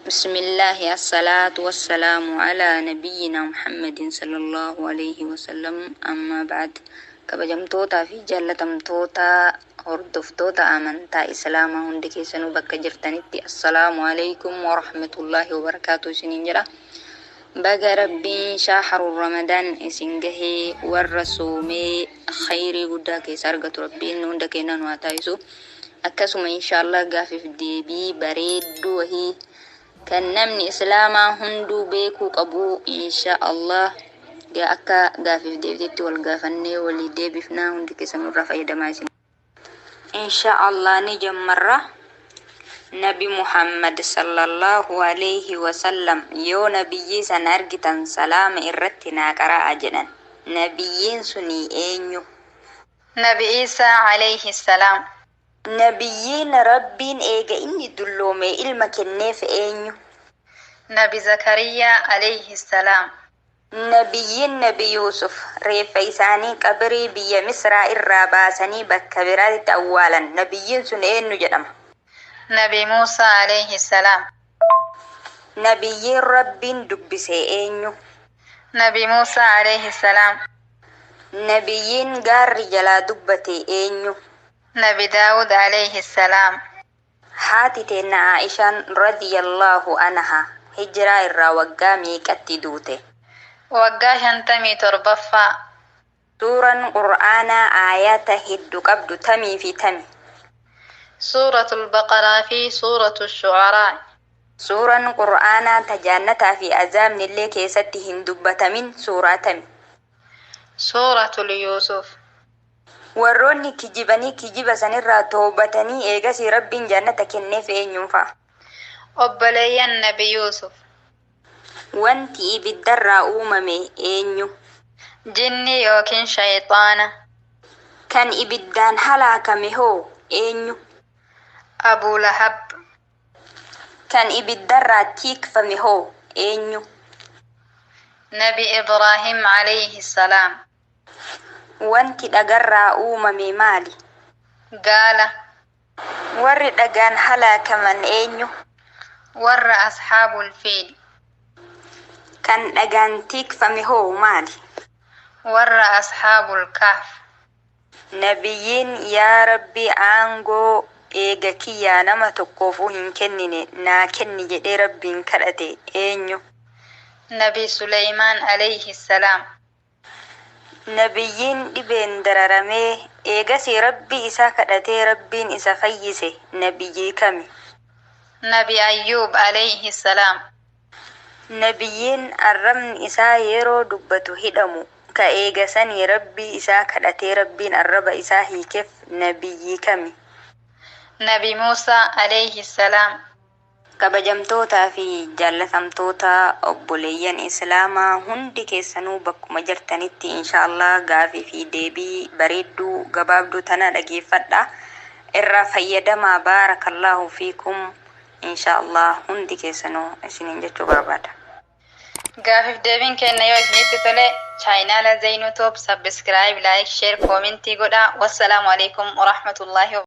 بسم الله الصلاة والسلام على نبينا محمد صلى الله عليه وسلم أما بعد كبجمتوتا في جلتمتوتا هردفتوتا أمنتا إسلاما هندكي سنبك جرتنتي السلام عليكم ورحمة الله وبركاته سنين بقى ربي شهر رمضان إسنجه والرسومي خيري قداك سرقة ربي هندكي نواتايسو أكسم إن شاء الله قافي في الديبي بريد وهي kan namni islaamaa hunduu beekuu qabu insha Allah akka gaafif deebitetti wal gaafannee walii deebifnaa hundi keessanirraa fayyadamaa isin insha Allah ni jammarra nabi Muhammad sallallahu alayhi wa sallam yoo nabiyyi san argitan salaama irratti naa qaraa jedhan nabiyyiin suni eenyu nabi Isa alayhi salam نبيين ربين إيجا إني دلومي إلما كنيف إينيو نبي زكريا عليه السلام نبي يوسف ريفيساني قبري بي مصر الراباساني بكبرات أولا نبيين سنين جدم نبي موسى عليه السلام نبي ربين دبسي إينيو نبي موسى عليه السلام نبيين غار جلا دبتي إينيو نبي داود عليه السلام حاتتنا عائشة رضي الله عنها هجرة الراوغامي كتدوته وقاشن تمي تربفا سورة قرآن آيات هدو قبض تمي في تمي سورة البقرة في سورة الشعراء سورة قرآن تجانتا في أزام اللي كيستهن دبت من سورة تمي سورة اليوسف warroonni kijiba sanirraa toobatanii eegasi rabbiin jannata kenneef eenyuunfa obboleeyyan nabi Yuusuf wanti ibiddarraa uumame eenyu jinni yookiin shayxaana kan ibiddaan halaakame hoo eenyu Abuu Lahab kan ibiddarraa tiikfame hoo eenyu nabi Ibraahim alayhi salaam wanti dhagarraa uumame maali gaala warri dhagaan halaakaman eenyu warra ashaabul fiil kan dhagaan tiikfame hoo maali warra ashaabul kahf nabiyyiin yaa rabbi aangoo eega kiyyaa nama tokkoofuu hin kennine naa kenni jedhee rabbiin kadhate eenyu nabi Suleymaan alayhi salaam nabiyyiin dhibeen dararamee eegasi rabbi isaa kadhatee rabbiin isa fayyise nabiyyi kami nabi Ayyuub alayhi salaam nabiyyiin arrabni isaa yeroo dubbatu hidhamu ka eegasanii rabbi isaa kadhatee rabbiin arraba isaa hiikeef nabiyyi kami nabi Muusaa alayhi salaam kabajamtootaa fi jaalatamtoota obboleeyyan islaamaa hundi keessanuu bakkuma jirtanitti inshallah gaafii fi deebii bareedduu gabaabduu tana dhageeffadha irraa fayyadamaa baarakallahu fiikum inshallah hundi keessanuu isiniin jechuu barbaada gaafiif deebiin kenna yoo isinitti tole chaayinaala Zainuu Top subscribe like share comment godhaa wassalamu alaikum wa rahmatullahi